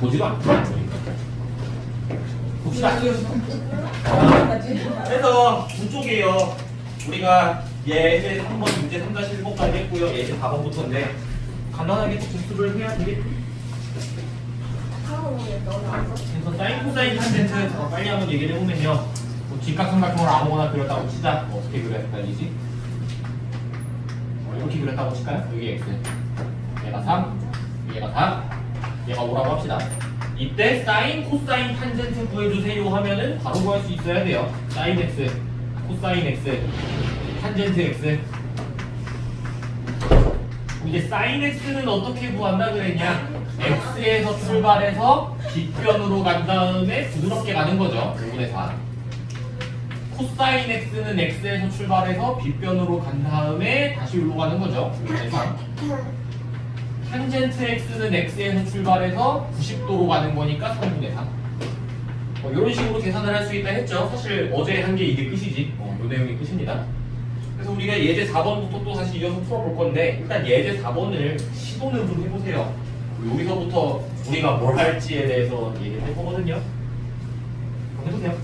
보지도 않고. 봅시다. 그래서 두 쪽이에요. 우리가 예제 3번, 문제 3-1번까지 했고요. 예제 4번부터인데 간단하게 접수를 해야 되겠지. 그래서 사인, 코사인, 탄젠트 빨리 한번 얘기를 해보면요. 뭐 직각삼각형을 아무거나 그렸다고 치자. 어떻게 그려야 헷갈리지? 이렇게 그렸다고 칠까요? 여기 x. 얘가 3, 얘가 4, 얘가 5라고 합시다. 이때 사인, 코사인, 탄젠트 구해주세요 하면은 바로 구할 수 있어야 돼요. 사인 x, 코사인 x, 탄젠트 x. 이제 사인 x는 어떻게 구한다 그랬냐? x에서 출발해서 빗변으로 간 다음에 부드럽게 가는 거죠. 5분의 4. 코사인 x는 x에서 출발해서 빗변으로 간 다음에 다시 여기로 가는 거죠. 5분의 3. 탄젠트 x는 x에서 출발해서 90도로 가는 거니까 3분의 3. 이런 식으로 계산을 할 수 있다 했죠. 사실 어제 한 게 이게 끝이지. 이 내용이 끝입니다. 그래서 우리가 예제 4번부터 또 다시 이어서 풀어볼 건데 일단 예제 4번을 시도는 좀 해보세요. 여기서부터 우리가 뭘 할지에 대해서 얘기를 할 거거든요. 한번 해보세요.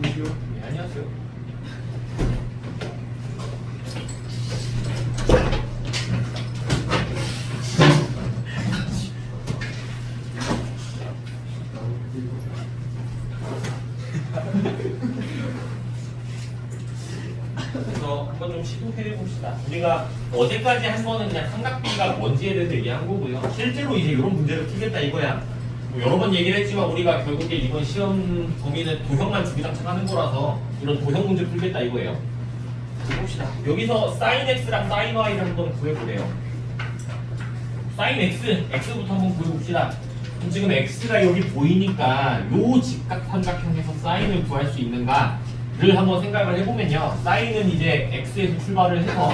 네, 안녕하세요. 그래서 한번 좀 시도해 봅시다. 우리가 어제까지 한 거는 그냥 삼각비가 뭔지에 대해서 얘기한 거고요. 실제로 이제 이런 문제를 풀겠다 이거야. 뭐 여러 번 얘기를 했지만 우리가 결국에 이번 시험 범위는 도형만 주기장창하는 거라서 이런 도형 문제 풀겠다 이거예요. 봅시다. 여기서 sin x랑 sin y를 한번 구해보래요. sin x, x부터 한번 구해봅시다. 그럼 지금 x가 여기 보이니까 요 직각삼각형에서 sin을 구할 수 있는가를 한번 생각을 해보면요. sin은 이제 x에서 출발을 해서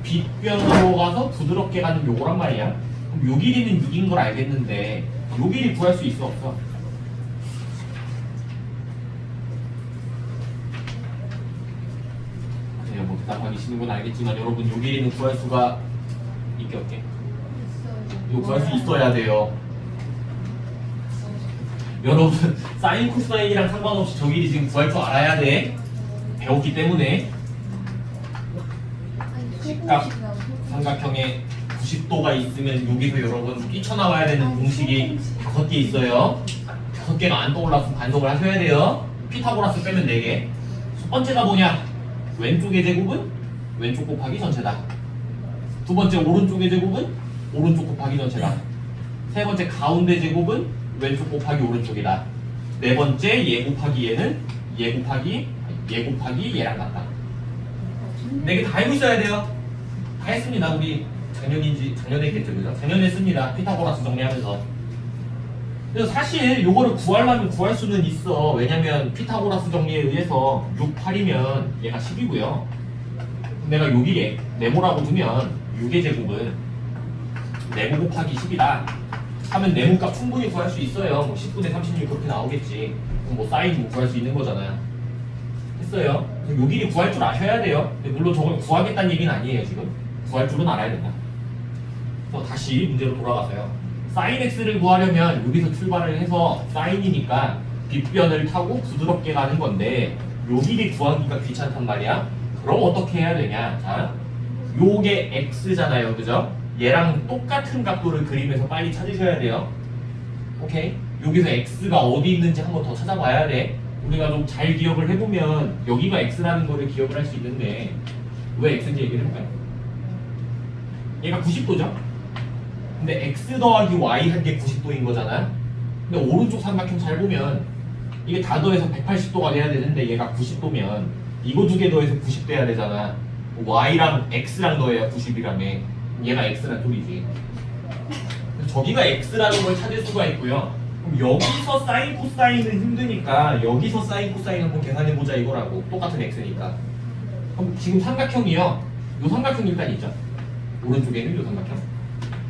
빗변으로 가서 부드럽게 가는 요거란 말이야. 그럼 요 길이는 6인 걸 알겠는데 요 길이 구할 수 있어 없어? 네, 뭐 대답하기 싫은 건 알겠지만 여러분 요 길이는 구할 수가 있게 없게? 이거 구할 수 있어야 돼요. 여러분 사인 코사인이랑 상관없이 저 길이 지금 구할 줄 알아야 돼. 배웠기 때문에 직각 삼각형에 90도가 있으면 여기서 여러분 뛰쳐나와야 되는 공식이 5개 있어요. 5개가 안 떠올랐으면 반복을 하셔야 돼요. 피타고라스 빼면 4개. 첫 번째가 뭐냐? 왼쪽의 제곱은 왼쪽 곱하기 전체다. 두 번째 오른쪽의 제곱은 오른쪽 곱하기 전체다. 세 번째 가운데 제곱은 왼쪽 곱하기 오른쪽이다. 네 번째 얘 곱하기 얘는 얘 곱하기 얘랑 같다. 4개 다 알고 있어야 돼요. 다 했습니다. 우리 작년에 했겠죠, 그죠? 작년에 했습니다. 피타고라스 정리하면서. 그래서 사실 요거를 구하려면 구할 수는 있어. 왜냐면 피타고라스 정리에 의해서 6, 8이면 얘가 10이고요. 내가 요 길에 네모라고 두면 6의 제곱은 네모 곱하기 10이다 하면 네모값 충분히 구할 수 있어요. 뭐 10분의 36 그렇게 나오겠지. 그럼 뭐 사인 구할 수 있는 거잖아요. 했어요. 요 길이 구할 줄 아셔야 돼요. 근데 물론 저걸 구하겠다는 얘기는 아니에요. 지금 구할 줄은 알아야 된다. 그래서 다시 문제로 돌아가서요. sin x를 구하려면 여기서 출발을 해서 sin이니까 빗변을 타고 부드럽게 가는 건데 요 길이 구하기가 귀찮단 말이야. 그럼 어떻게 해야 되냐? 자, 요게 x잖아요, 그죠? 얘랑 똑같은 각도를 그리면서 빨리 찾으셔야 돼요. 오케이? 여기서 x가 어디 있는지 한번 더 찾아봐야 돼. 우리가 좀 잘 기억을 해보면 여기가 x라는 거를 기억을 할 수 있는데 왜 x인지 얘기를 해볼까요? 얘가 90도죠? 근데 x 더하기 y 한 게 90도인 거잖아. 근데 오른쪽 삼각형 잘 보면 이게 다 더해서 180도가 돼야 되는데 얘가 90도면 이거 두 개 더해서 90 돼야 되잖아. y랑 x랑 더해야 90이라며. 얘가 x란 소리지. 저기가 x라는 걸 찾을 수가 있고요. 그럼 여기서 사인 코사인은 힘드니까 여기서 사인 코사인 한번 계산해보자 이거라고. 똑같은 x니까. 그럼 지금 삼각형이요. 요 삼각형 일단 있죠. 오른쪽에는 요 삼각형.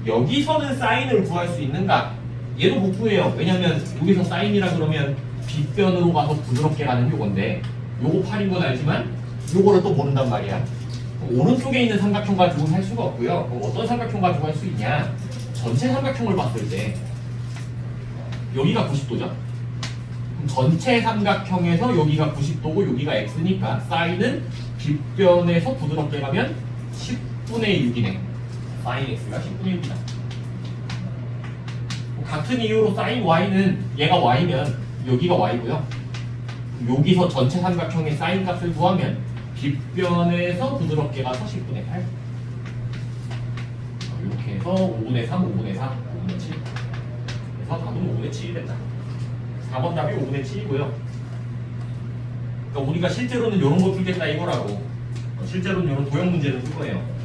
여기서는 사인을 구할 수 있는가? 얘도 못 구해요. 왜냐면 여기서 사인이라 그러면 빗변으로 가서 부드럽게 가는 요건데 요거 8인 건 알지만 요거를 또 모른단 말이야. 오른쪽에 있는 삼각형 가지고는 할 수가 없고요. 그럼 어떤 삼각형 가지고 할 수 있냐? 전체 삼각형을 봤을 때 여기가 90도죠. 그럼 전체 삼각형에서 여기가 90도고 여기가 x니까 사인은 빗변에서 부드럽게 가면 10분의 6이네. 사인 x가 10분의 6이다. 같은 이유로 사인 y는 얘가 y면 여기가 y고요. 여기서 전체 삼각형의 사인 값을 구하면 빗변에서 부드럽게 가서 10분의 8. 이렇게 해서 5분의 3, 5분의 4, 5분의 7. 그래서 답은 5분의 7이 됐다. 4번 답이 5분의 7이고요. 그러니까 우리가 실제로는 이런 거 풀겠다 이거라고. 실제로는 이런 도형 문제를 풀 거예요.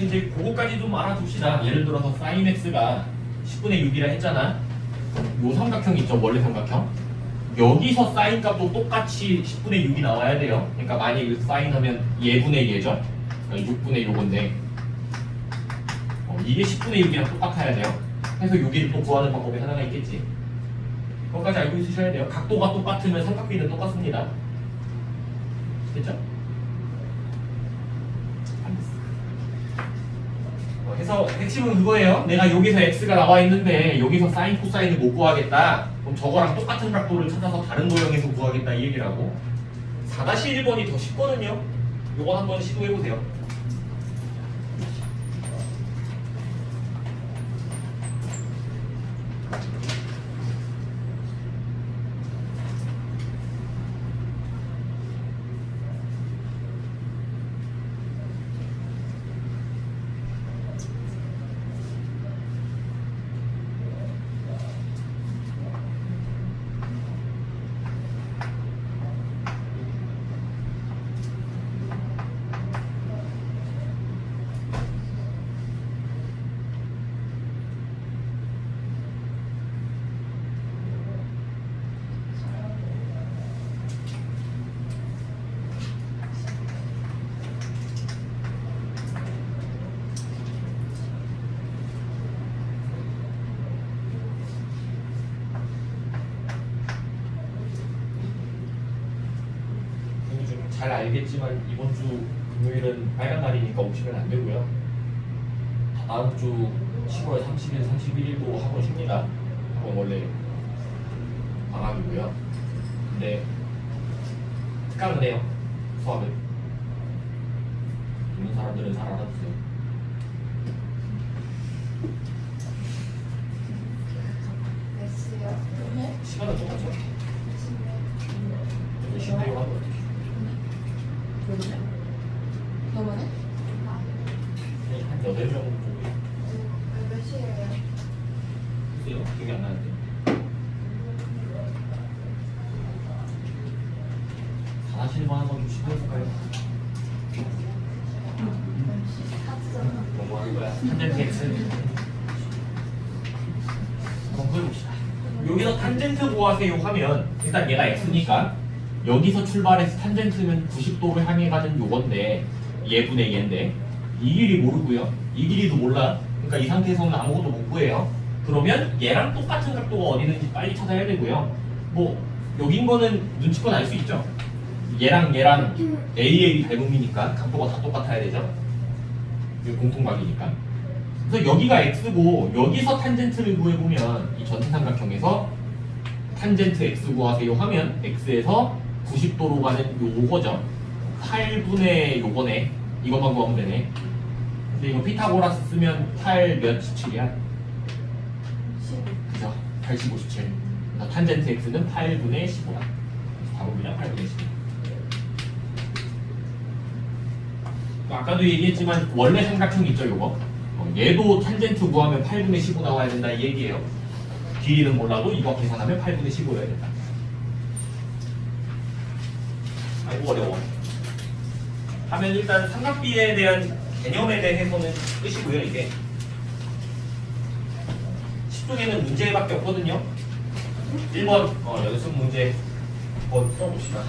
이제 그거까지 좀 알아둡시다. 예를 들어서 sin x가 10분의 6이라 했잖아. 요 삼각형 있죠, 원래 삼각형. 여기서 sin 값도 똑같이 10분의 6이 나와야 돼요. 그러니까 만약에 sin 하면 예분의 예죠. 그러니까 6분의 요건데 이게 10분의 6이랑 똑같아야 돼요. 그래서 여기를 또 구하는 방법이 하나가 있겠지. 그것까지 알고 있으셔야 돼요. 각도가 똑같으면 삼각비는 똑같습니다. 됐죠? 그래서 핵심은 그거예요. 내가 여기서 x가 나와 있는데 여기서 사인 코사인을 못 구하겠다. 그럼 저거랑 똑같은 각도를 찾아서 다른 도형에서 구하겠다 이 얘기라고. 4-1번이 더 쉽거든요. 요거 한번 시도해보세요. 잘 알겠지만 이번 주 금요일은 빨간 날이니까 오시면 안 되고요. 다음 주 10월 30일, 31일도 학원 쉽니다. 학원 원래 방학이고요. 근데 특강은 해요. 수업은 있는 사람들은 잘 알아주세요. 몇 시요? 시간은 똑같죠? 신대용 하면 어떡해? 너무네? 한 8명 정도 몇 시에요? 글쎄요. 기억이 안 나는데 4-1번 한번 좀 시도해볼까요? 뭐 하는 거야? 탄젠트 x 한번 해봅시다. 여기서 탄젠트 구하세요 하면 일단 얘가 x니까 여기서 출발해서 탄젠트면 90도를 향해 가는 요건데 얘분의 얘인데 이 길이 모르고요. 이 길이도 몰라. 그러니까 이 상태에서는 아무것도 못 구해요. 그러면 얘랑 똑같은 각도가 어디 있는지 빨리 찾아야 되고요. 뭐 여긴 거는 눈치껏 알 수 있죠. 얘랑 AA 닮음이니까 각도가 다 똑같아야 되죠. 이게 공통각이니까. 그래서 여기가 x고 여기서 탄젠트를 구해보면 이 전체 삼각형에서 탄젠트 x 구하세요 하면 x에서 90도로 가는 요거죠. 8분의 요거네. 이것만 구하면 되네. 근데 이거 피타고라스 쓰면 8 몇 17이야? 12. 그죠? 80, 57. 그래서 탄젠트 x는 8분의 15다. 답은 그냥 8분의 15. 아까도 얘기했지만 원래 삼각형 있죠 요거. 얘도 탄젠트 구하면 8분의 15 나와야 된다 이 얘기예요. 길이는 몰라도 이거 계산하면 8분의 15여야 된다. 아이고 어려워. 하면 일단 삼각비에 대한 개념에 대해서는 끝이고요. 이게 10쪽에는 문제밖에 없거든요. 1번 연습 문제 한번 써봅시다.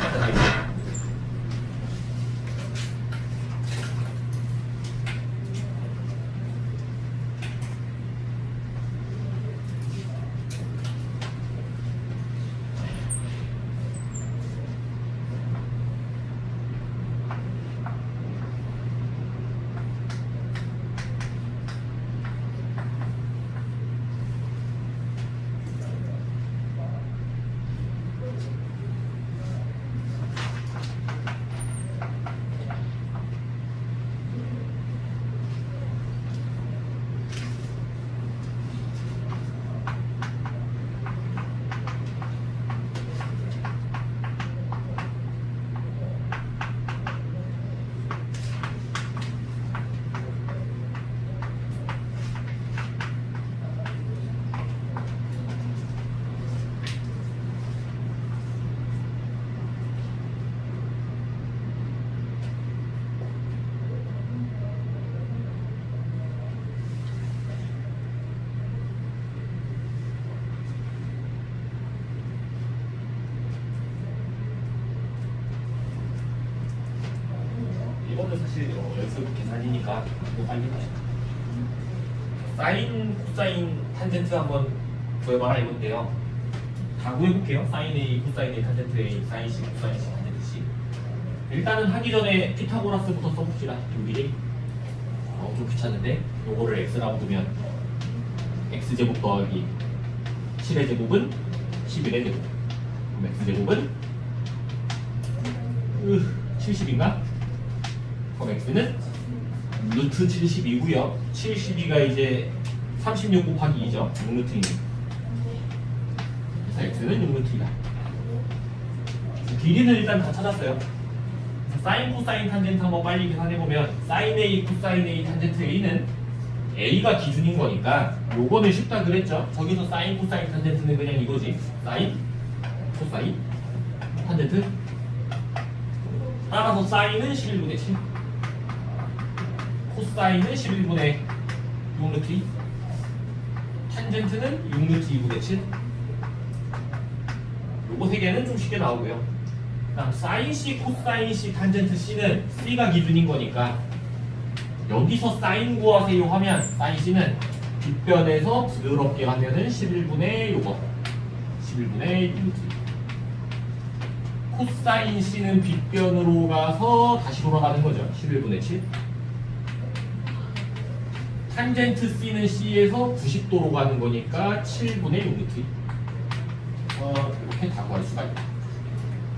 이거는 사실 연습 계산이니까 이거 빨리 해봅시다. 사인, 코사인, 탄젠트 한번 구해봐라 이건데요. 다 구해볼게요. 사인 A, 코사인 A, 탄젠트 A, 사인 C, 코사인 C, 탄젠트 C. 일단은 하기 전에 피타고라스부터 써봅시다. 여기 좀 귀찮은데 요거를 x라고 두면 x제곱 더하기 7의 제곱은 11의 제곱. 그럼 x제곱은 70인가? 그럼 x는 루트 72고요. 72가 이제 36 곱하기 2죠. 6루트입니다. 그래서 x는 6루트이다. 길이는 일단 다 찾았어요. 사인, 코사인, 탄젠트 한번 빨리 계산해보면 사인 A, 코사인 A, 탄젠트 A는 A가 기준인 거니까 요거는 쉽다 그랬죠. 저기서 사인, 코사인, 탄젠트는 그냥 이거지. 사인, 코사인, 탄젠트. 따라서 사인은 11분의 7, 코사인은 11분의 6루트 2, 탄젠트는 6루트 2분의 7. 요거 세 개는 좀 쉽게 나오고요. 그다음 사인 C, 코사인 C, 탄젠트 C는 C가 기준인 거니까 여기서 사인 구하세요 하면 사인 C는 뒷변에서 부드럽게 하면은 11분의 요거 11분의 6루트 2. 코사인 C는 뒷변으로 가서 다시 돌아가는 거죠. 11분의 7. 탄젠트 C는 C에서 90도로 가는 거니까 7분의 6루트 2. 이렇게 다 구할 수가 있다.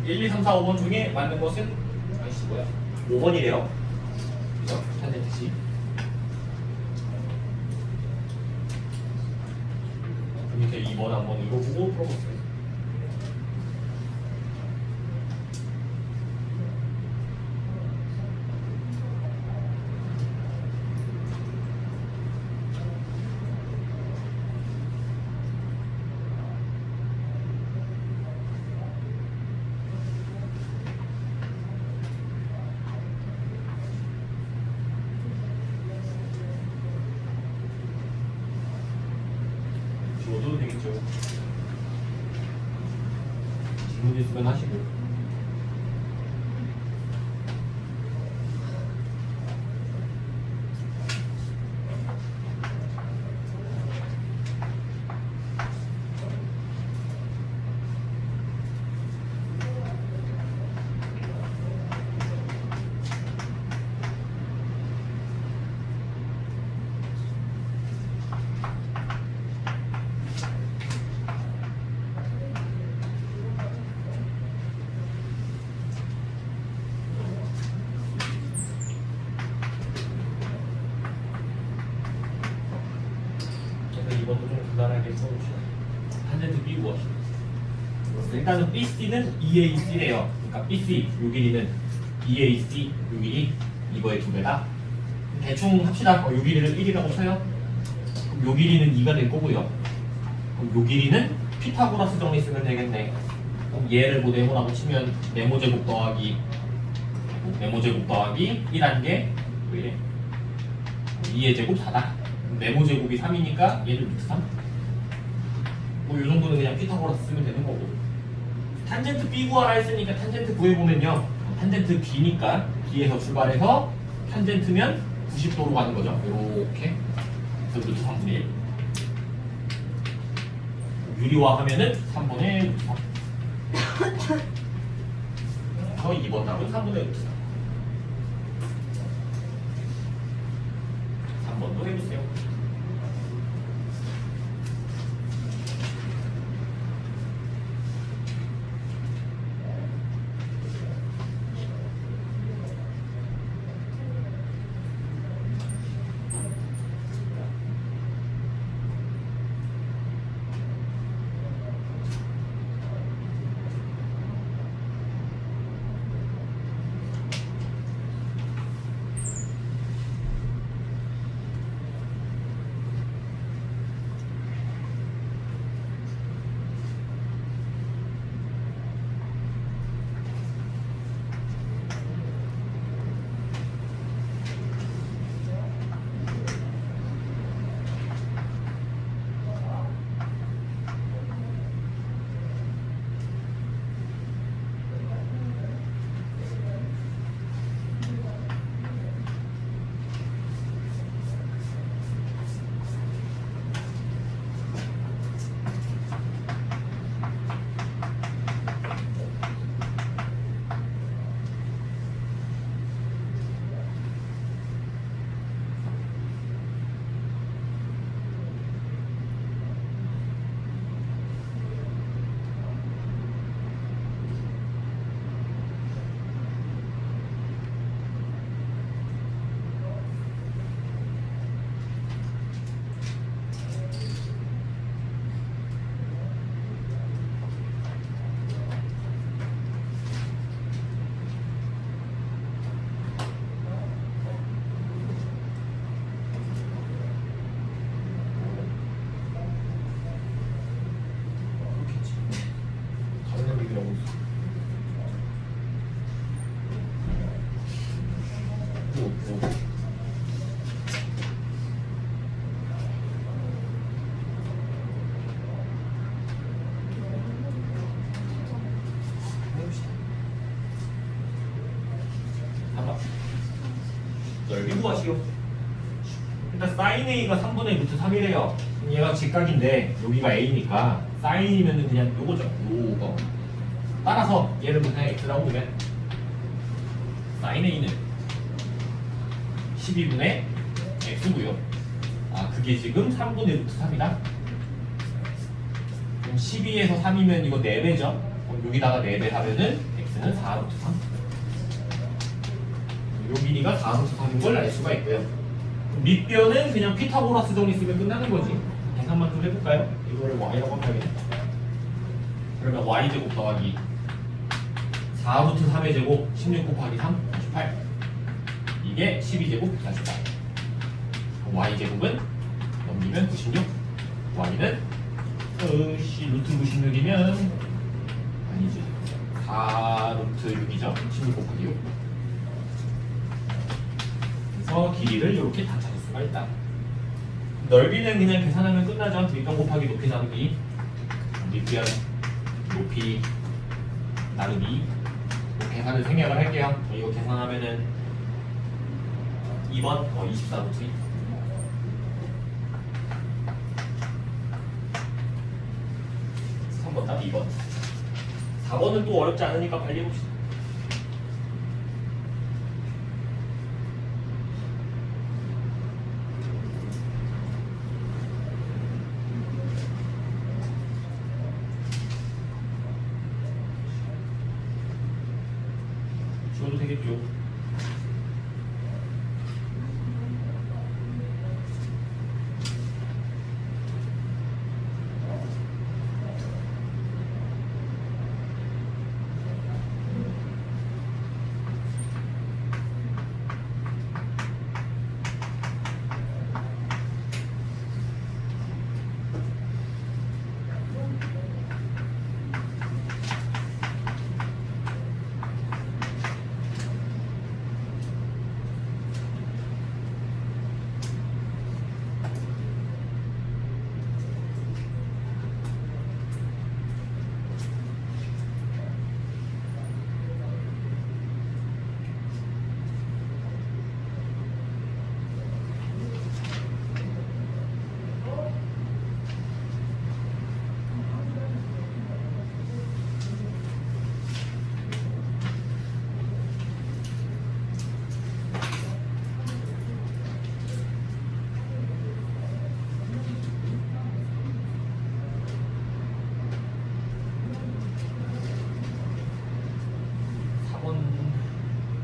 1, 2, 3, 4, 5번 중에 맞는 것은 아이씨 뭐야 5번이래요. 그죠? 탄젠트 C. 그 밑에 2번 한번 읽어보고 풀어보세요. 지워도 되겠죠. 질문 있으면 하시고. 이것도 좀 간단하게 써봅시다. 탄젠트 B 구합시다. 일단은 BC는 EAC래요. 그러니까 BC 요 길이는 EAC 요 길이 이거의 2배다. 대충 합시다. 요 길이를 1이라고 쳐요. 그럼 요 길이는 2가 될 거고요. 그럼 요 길이는 피타고라스 정리 쓰면 되겠네. 그럼 얘를 뭐 네모라고 치면 네모 제곱 더하기 네모제곱 더하기 1한개 왜 이래? 2의 제곱 4다. 네모제곱이 3이니까 얘를 루트 3. 뭐 이 정도는 그냥 피타고라스 쓰면 되는 거고. 탄젠트 B 구하라 했으니까 탄젠트 구해보면요. 탄젠트 B니까 B에서 출발해서 탄젠트면 90도로 가는 거죠. 이렇게. 그래서 루트 3분의 1. 유리화하면은 3분의 루트 3. 그래서 2번 답은 3분의 루트 3. 3번도 해주세요. 넓이 구하시오. 일단 사인 A가 3분의 루트 3이래요. 얘가 직각인데 여기가 A니까 사인이면은 그냥 요거죠. 요거. 따라서 얘를 그냥 X라고 보면 사인 A는 12분의 X고요. 아 그게 지금 3분의 루트 3이다. 그럼 12에서 3이면 이거 4배죠. 그럼 여기다가 4배 하면은 X는 4 루트 3. 요 길이가 4 루트 3인 걸 알 수가 있고요. 밑변은 그냥 피타고라스 정리 쓰면 끝나는 거지. 계산만 좀 해볼까요? 이거를 y라고 하면 그러면 y제곱 더하기 4 루트 3의 제곱 16 곱하기 3 48 이게 12제곱 48 y제곱은 넘기면 96 y는 루트 96이면 아니지 4 루트 6이죠 16 곱하기 6 그래서 길이를 이렇게 다 찾을 수가 있다. 넓이는 그냥 계산하면 끝나죠. 밑변 곱하기 높이 나누기 밑변 높이 나누기 계산을 생략을 할게요. 이거 계산하면은 2번 24 루트 2 3번 답 2번 4번은 또 어렵지 않으니까 빨리 해봅시다. 지워도 되겠죠.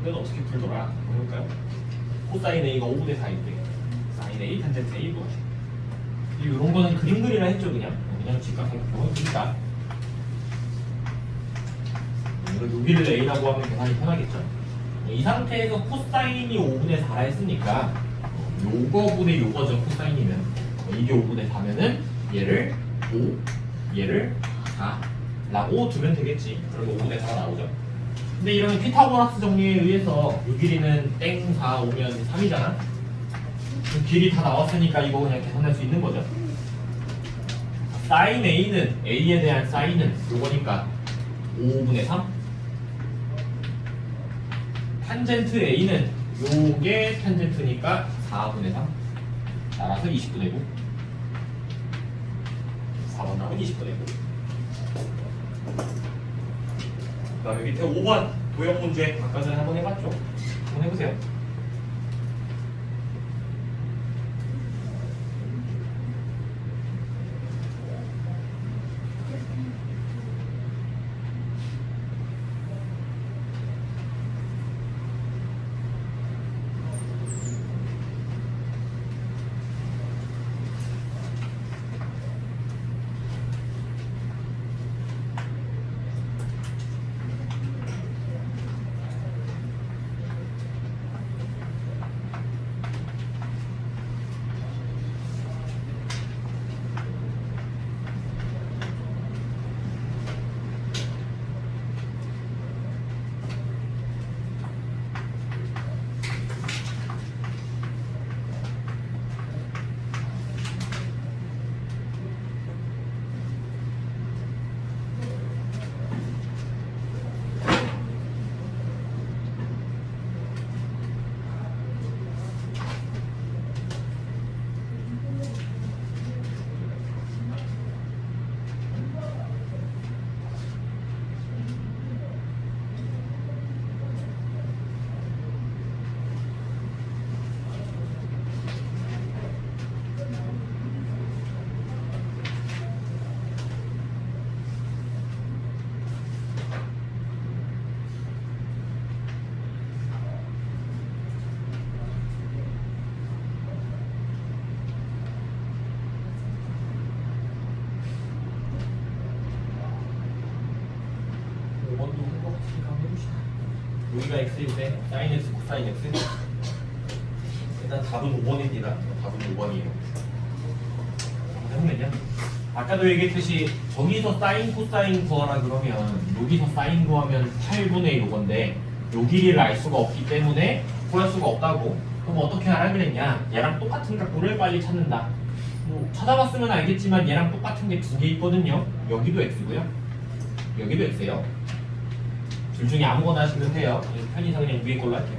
이건 어떻게 풀더라? 볼까요? 코사인 A가 5분의 4인데 사인 A 탄젠트 A 구하죠. 이런 거는 그림 그리라 했죠. 그냥 직각삼각형은 그리다. 이거 여기를 A라고 하면 계산이 편하겠죠. 이 상태에서 코사인이 5분의 4라 했으니까 요거분의 요거죠. 코사인이면 이게 5분의 4면은 얘를 5, 얘를 4라고 두면 되겠지. 그러면 5분의 4가 나오죠. 근데 이러면 피타고라스 정리에 의해서 요 길이는 땡 4 오면 3이잖아. 길이 다 나왔으니까 이거 그냥 계산할 수 있는 거죠. 사인 A는 A에 대한 사인은 요거니까 5분의 3. 탄젠트 A는 요게 탄젠트니까 4분의 3. 따라서 20분의 9. 4번 나오면 20분의 9. 그 다음에 밑에 5번 도형 문제 아까 전에 한번 해봤죠? 한번 해보세요. 여기가 x인데 사인 x, 코사인 x. 일단 답은 5번입니다. 답은 5번이에요. 해보면요. 아까도 얘기했듯이 저기서 사인, 코사인 구하라 그러면 여기서 사인 구하면 8분의 1건데 요 길이를 알 수가 없기 때문에 구할 수가 없다고. 그럼 어떻게 하라 그랬냐? 얘랑 똑같은 각도를 빨리 찾는다. 뭐 찾아봤으면 알겠지만 얘랑 똑같은 게 두 개 있거든요. 여기도 x고요. 여기도 x예요. 둘 중에 아무거나 하시면 돼요. 편의상 그냥 위에 걸로 할게요.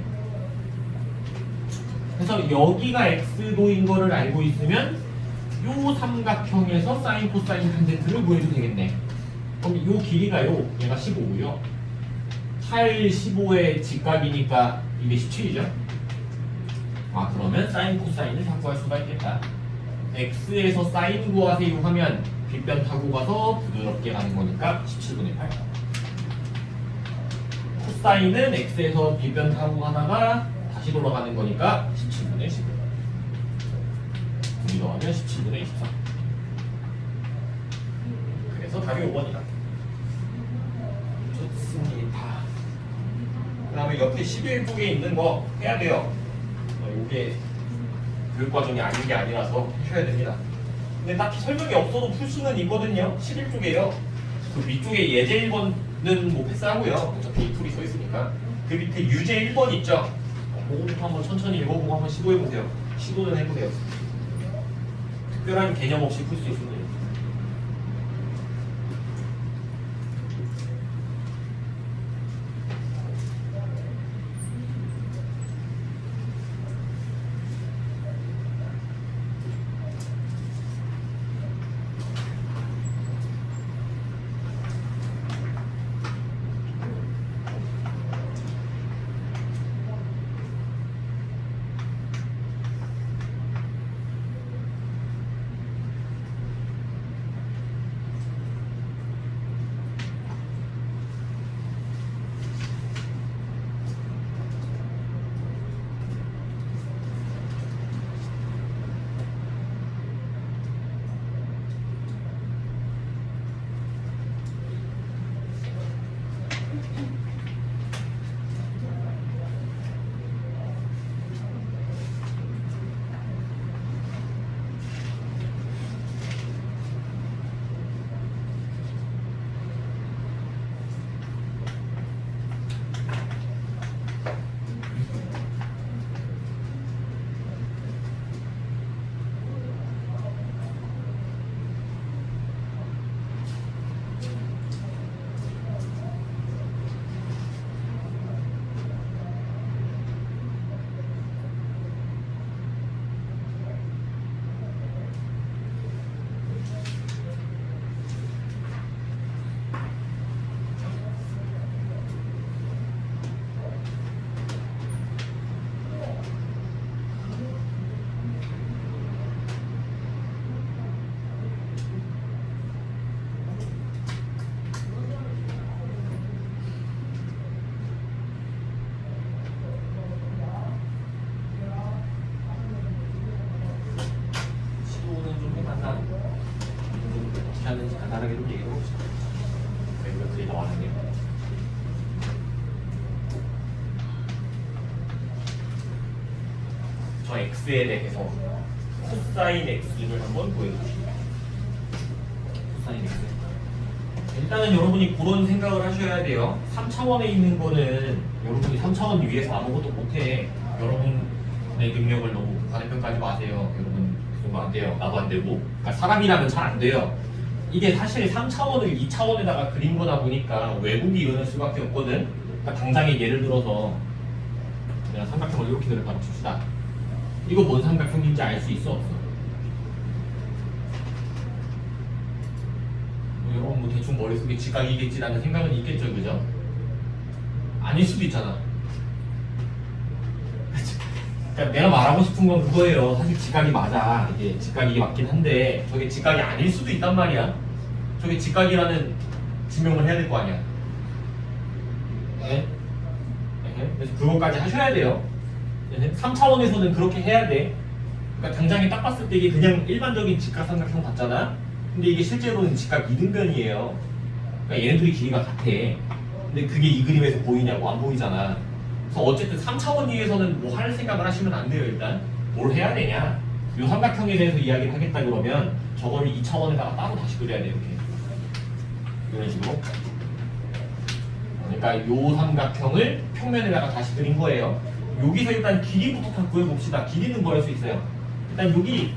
그래서 여기가 x도인 거를 알고 있으면 요 삼각형에서 사인, 코사인 탄젠트를 구해도 되겠네. 그럼 요 길이가요. 얘가 15고요. 8, 15의 직각이니까 이게 17이죠. 아 그러면 사인, 코사인을 다 구할 수가 있겠다. x에서 사인 구하세요 하면 빗변 타고 가서 부드럽게 가는 거니까 17분의 8. 코사인은 x에서 빗변 타고 가다가 다시 돌아가는 거니까 17분의 15. 2 더하면 17분의 24. 그래서 답이 5번이다. 좋습니다. 그 다음에 옆에 11쪽에 있는 거 해야 돼요. 이게 교육과정이 아닌 게 아니라서 하셔야 됩니다. 근데 딱히 설명이 없어도 풀 수는 있거든요. 11쪽에요. 그 위쪽에 예제 1번은 뭐 패스하고요. 어차피 풀이 서 있으니까. 그 밑에 유제 1번 있죠. 그거부터 한번 천천히 읽어보고 한번 시도해보세요. 시도는 해보세요. 특별한 개념 없이 풀 수 있습니다. 간단하게 좀 얘기해 봅시다. 왜 이것들이 나왔는지. 저 x에 대해서 코사인 x를 한번 보여주십시오. 코사인 x. 일단은 여러분이 그런 생각을 하셔야 돼요. 3차원에 있는 거는 여러분이 3차원 위에서 아무것도 못해. 여러분의 능력을 너무 과대평가하지 마세요. 여러분 그런 거 안 돼요. 나도 안 되고. 그러니까 사람이라면 잘 안 돼요. 이게 사실 3차원을 2차원에다가 그린 거다 보니까 왜곡이 일어날 수밖에 없거든. 그러니까 당장에 예를 들어서 내가 삼각형을 이렇게 그렸다고 칩시다. 이거 뭔 삼각형인지 알 수 있어 없어? 여러분 뭐 대충 머릿속에 직각이겠지라는 생각은 있겠죠, 그죠? 아닐 수도 있잖아. 그러니까 내가 말하고 싶은 건 그거예요. 사실 직각이 맞아. 이게 직각이 맞긴 한데 저게 직각이 아닐 수도 있단 말이야. 저게 직각이라는 증명을 해야 될 거 아니야. 네? 그래서 그것까지 하셔야 돼요. 3차원에서는 그렇게 해야 돼. 그러니까 당장에 딱 봤을 때 이게 그냥 일반적인 직각삼각형 같잖아. 근데 이게 실제로는 직각 이등변이에요. 그러니까 얘네들이 길이가 같아. 근데 그게 이 그림에서 보이냐고 안 보이잖아. 그래서 어쨌든 3차원 위에서는 뭐 할 생각을 하시면 안 돼요. 일단 뭘 해야 되냐. 이 삼각형에 대해서 이야기를 하겠다 그러면 저거를 2차원에다가 따로 다시 그려야 돼요. 이렇게 이런 식으로. 그러니까 이 삼각형을 평면에다가 다시 그린 거예요. 여기서 일단 길이부터 다 구해봅시다. 길이는 구할 수 있어요. 일단 여기,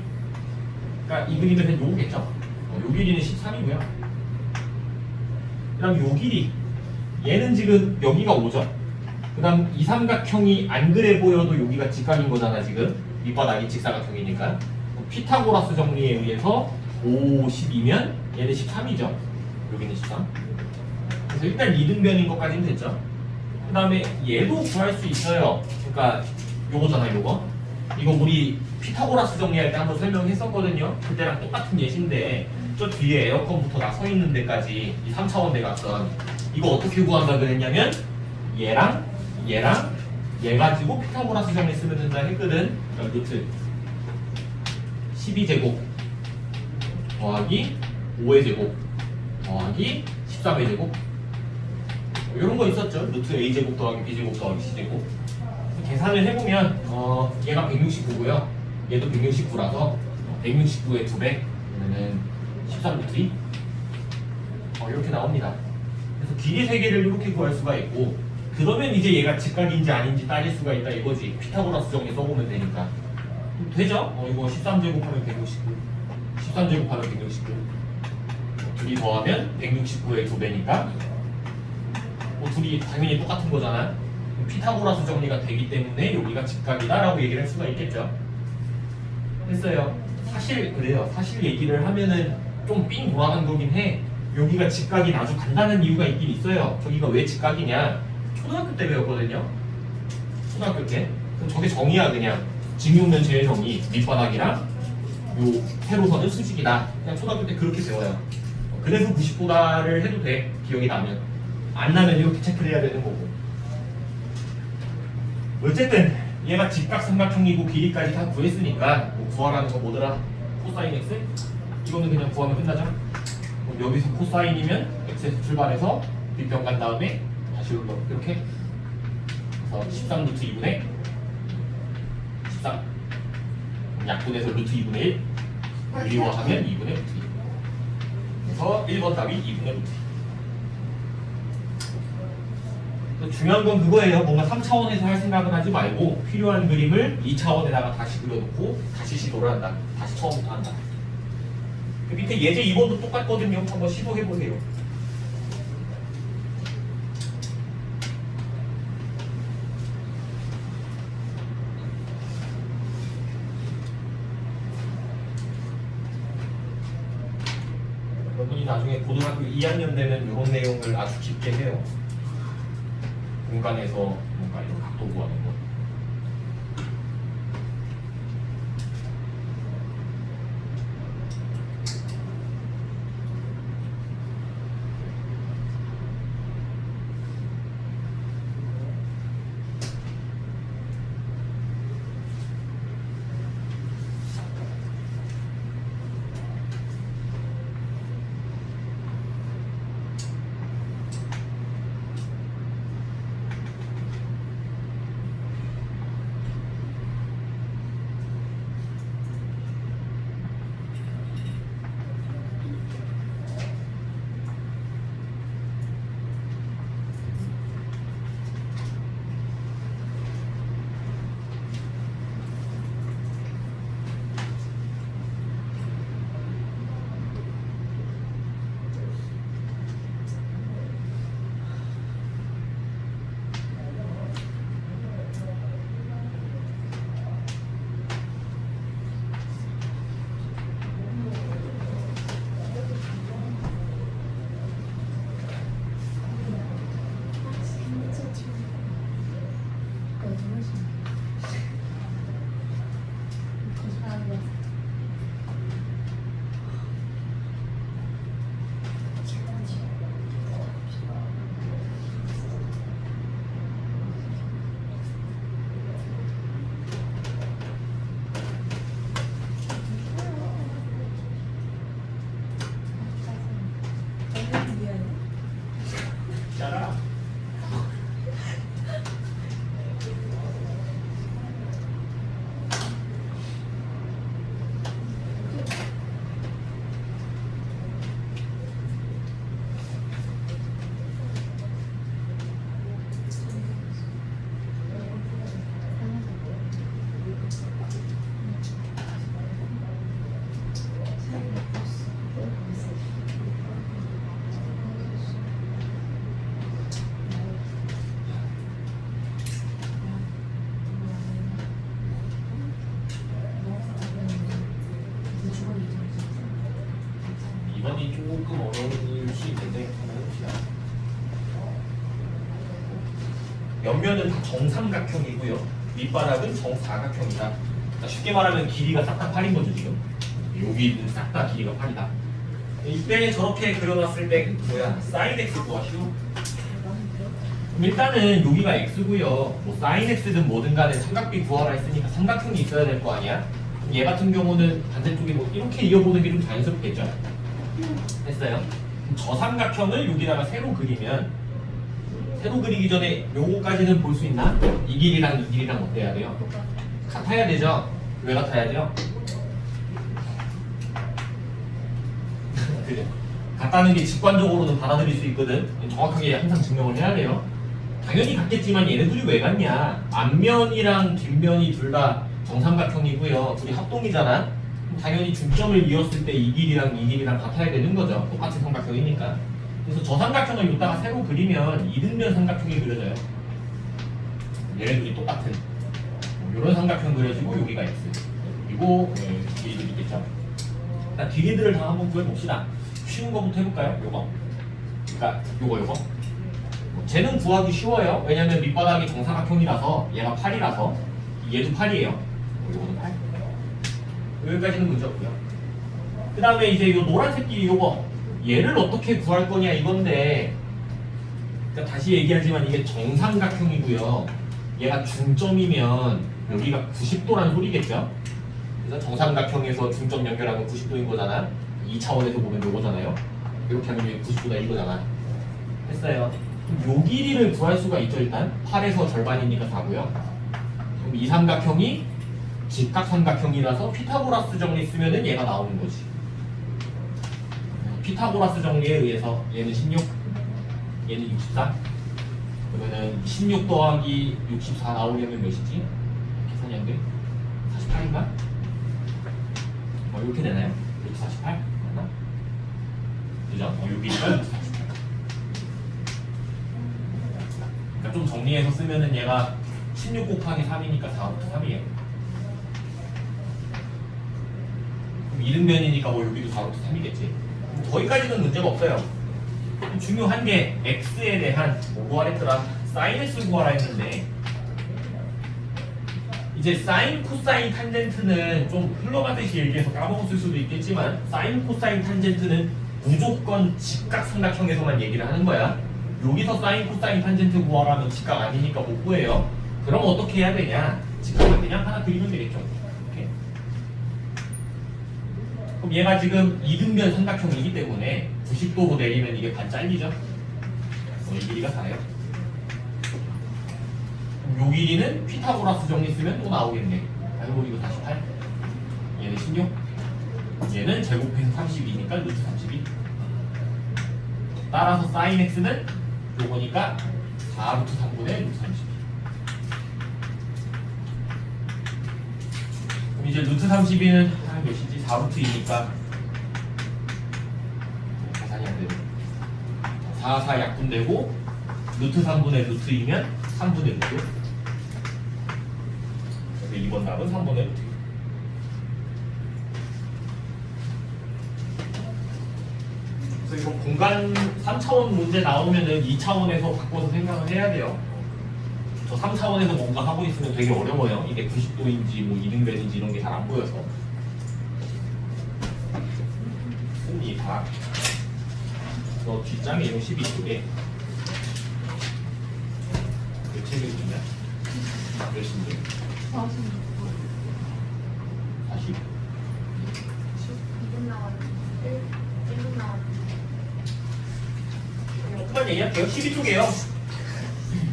그러니까 이 그림에서는 요거겠죠. 요 길이는 13이고요. 그 다음 요 길이, 얘는 지금 여기가 5죠. 그 다음 이 삼각형이 안 그래 보여도 여기가 직각인 거잖아 지금. 밑바닥이 직사각형이니까. 피타고라스 정리에 의해서 5, 10이면 얘는 13이죠. 여기는 13. 그래서 일단 이등변인 것까지는 됐죠. 그 다음에 얘도 구할 수 있어요. 그러니까 요거잖아 요거. 이거 우리 피타고라스 정리할 때 한번 설명했었거든요. 그때랑 똑같은 예시인데 저 뒤에 에어컨부터 나 서 있는 데까지 이 3차원 대각선 이거 어떻게 구한다 그랬냐면 얘랑 얘랑 얘 가지고 피타고라스 정리 쓰면 된다 했거든. 루트 12제곱 더하기 5의 제곱 더하기 13의 제곱 이런 거 있었죠. 루트 a제곱 더하기 b제곱 더하기 c제곱. 계산을 해보면 얘가 169고요. 얘도 169라서 169의 2배 그러면은 13루트 2 이렇게 나옵니다. 그래서 길이 3개를 이렇게 구할 수가 있고 그러면 이제 얘가 직각인지 아닌지 따질 수가 있다 이거지. 피타고라스 정리 써보면 되니까 되죠? 이거 13제곱하면 169 13제곱하면 169 둘이 더하면 169의 2배니까 둘이 당연히 똑같은 거잖아. 피타고라스 정리가 되기 때문에 여기가 직각이다라고 얘기를 할 수가 있겠죠. 했어요. 사실 그래요. 사실 얘기를 하면은 좀 삥 돌아간 거긴 해. 여기가 직각이 아주 간단한 이유가 있긴 있어요. 저기가 왜 직각이냐? 초등학교 때 배웠거든요. 초등학교 때. 그럼 저게 정의야 그냥. 직육면 제일 정의. 밑바닥이랑 요 세로선은 수직이다. 그냥 초등학교 때 그렇게 배워요. 그래서 90도다를 해도 돼. 기억이 나면. 안 나면 이렇게 체크를 해야 되는 거고. 어쨌든 얘가 직각삼각형이고 길이까지 다 구했으니까 뭐 구하라는 거 뭐더라? 코사인 x? 이거는 그냥 구하면 끝나죠? 그럼 여기서 코사인이면 x에서 출발해서 뒷변 간 다음에 다시 이렇게 그래서 13루트 2분의 13 약분해서 루트 2분의 1 유리화하면 2분의 루트 2 그래서 1번 답이 2분의 루트 2 중요한 건 그거예요. 뭔가 3차원에서 할 생각은 하지 말고 필요한 그림을 2차원에다가 다시 그려놓고 다시 시도를 한다. 다시 처음부터 한다. 그 밑에 예제 2번도 똑같거든요. 한번 시도해보세요. 여러분이 나중에 고등학교 2학년 되면 이런 내용을 아주 깊게 해요. 공간에서 뭔가 이런 각도 구하는 거. 이번이 조금 어려울 수 있는데 한번 해봅시다. 옆면은 다 정삼각형이고요. 밑바닥은 정사각형이다. 그러니까 쉽게 말하면 길이가 싹 다 8인 거죠 지금. 여기는 싹 다 길이가 8이다. 이때 저렇게 그려놨을 때 뭐야? 사인 x 구하시오. 그럼 일단은 여기가 x고요. 뭐 사인 x든 뭐든 간에 삼각비 구하라 했으니까 삼각형이 있어야 될 거 아니야? 그럼 얘 같은 경우는 반대쪽에 뭐 이렇게 이어보는 게 좀 자연스럽겠죠? 됐어요? 그럼 저 삼각형을 여기다가 세로 그리면 세로 그리기 전에 요거까지는 볼 수 있나? 이 길이랑 이 길이랑 어때야 돼요? 같아야 되죠? 왜 같아야 돼요? 그래. 같다는 게 직관적으로는 받아들일 수 있거든. 정확하게 항상 증명을 해야 돼요. 당연히 같겠지만 얘네들이 왜 같냐? 앞면이랑 뒷면이 둘 다 정삼각형이고요. 둘이 합동이잖아. 그럼 당연히 중점을 이었을 때 이 길이랑 같아야 되는 거죠. 똑같은 삼각형이니까. 그래서 저 삼각형을 여기다가 세로 그리면 이등변 삼각형이 그려져요. 얘네들이 똑같은 이런 삼각형 그려지고 여기가 x. 그리고 길이들이 있겠죠. 일단 길이들을 다 한번 구해봅시다. 쉬운 거부터 해볼까요? 요거. 그러니까 요거. 쟤는 구하기 쉬워요. 왜냐면 밑바닥이 정사각형이라서 얘가 8이라서 얘도 8이에요. 요거는 8. 여기까지는 문제 없고요. 그 다음에 이제 요 노란색 길이 요거. 얘를 어떻게 구할 거냐 이건데, 그러니까 다시 얘기하지만 이게 정삼각형이고요. 얘가 중점이면 여기가 90도라는 소리겠죠? 그래서 정삼각형에서 중점 연결하면 90도인 거잖아. 2차원에서 보면 요거잖아요. 이렇게 하면 여기 90도다 이거잖아. 됐어요. 그럼 요 길이를 구할 수가 있죠. 일단 8에서 절반이니까 4고요. 그럼 이 삼각형이 직각삼각형이라서 피타고라스 정리 쓰면은 얘가 나오는 거지. 피타고라스 정리에 의해서 얘는 16, 얘는 64. 그러면은 16 더하기 64 나오려면 몇이지? 계산이 안 돼? 48인가? 이렇게 되나요? 루트 48? 맞나? 그죠? 여기가 루트 48. 그러니까 좀 정리해서 쓰면은 얘가 16 곱하기 3이니까 4루트 3이에요. 그럼 이등변이니까 뭐 여기도 4루트 3이겠지. 거기까지는 문제가 없어요. 중요한 게 x에 대한 뭐 구하랬더라? 사인 x 구하라 했는데, 이제 사인, 코사인, 탄젠트는 좀 흘러가듯이 얘기해서 까먹었을 수도 있겠지만 사인, 코사인, 탄젠트는 무조건 직각삼각형에서만 얘기를 하는 거야. 여기서 사인, 코사인, 탄젠트 구하라면 직각 아니니까 못 구해요. 그럼 어떻게 해야 되냐? 직각을 그냥 하나 그리면 되겠죠. 이렇게. 그럼 얘가 지금 이등변 삼각형이기 때문에 90도로 내리면 이게 반 잘리죠? 이 길이가 4예요. 요 길이는 피타고라스 정리 쓰면 또 나오겠네. 아이고 이거 다시 8. 얘는 16. 얘는 제곱해서 32니까 루트 32. 따라서 사인 x는 요거니까 4루트 3분의 루트 32. 그럼 이제 루트 32는 몇이지? 4루트 2니까 계산이 안 되네. 4, 4 약분되고 루트 3분의 루트 2면 3분의 루트. 그래서 2번 답은 3분의 루트. 그래서 이거 공간 3차원 문제 나오면은 2차원에서 바꿔서 생각을 해야 돼요. 저 3차원에서 뭔가 하고 있으면 되게 어려워요. 이게 90도인지 뭐 이등변인지 이런 게 잘 안 보여서. 승리 다. 너 뒷장에 이거 12쪽에 몇 책이 있냐? 몇인데? 40. 40? 2분 나왔는데 1분 나왔는데 조금만 얘기할게요. 12쪽이에요.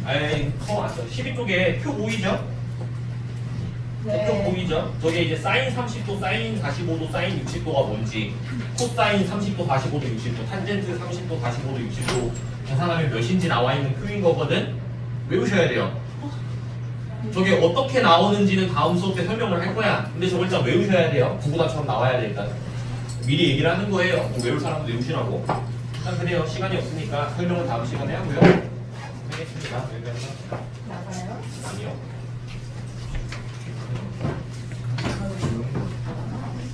에이, 안 써. 12쪽에 표 보이죠? 표 보이죠? 저게 이제 사인 30도, 사인 45도, 사인 60도가 뭔지, 코사인 30도, 45도, 60도, 탄젠트 30도, 45도, 60도 계산하면 몇인지 나와 있는 표인 거거든. 외우셔야 돼요. 저게 어떻게 나오는지는 다음 수업 때 설명을 할 거야. 근데 저걸 일단 외우셔야 돼요. 구구단처럼 나와야 돼 일단. 미리 얘기를 하는 거예요. 뭐 외울 사람도 외우시라고. 일단 그래요. 시간이 없으니까 설명은 다음 시간에 하고요. 알겠습니다. 나가요? 아니요.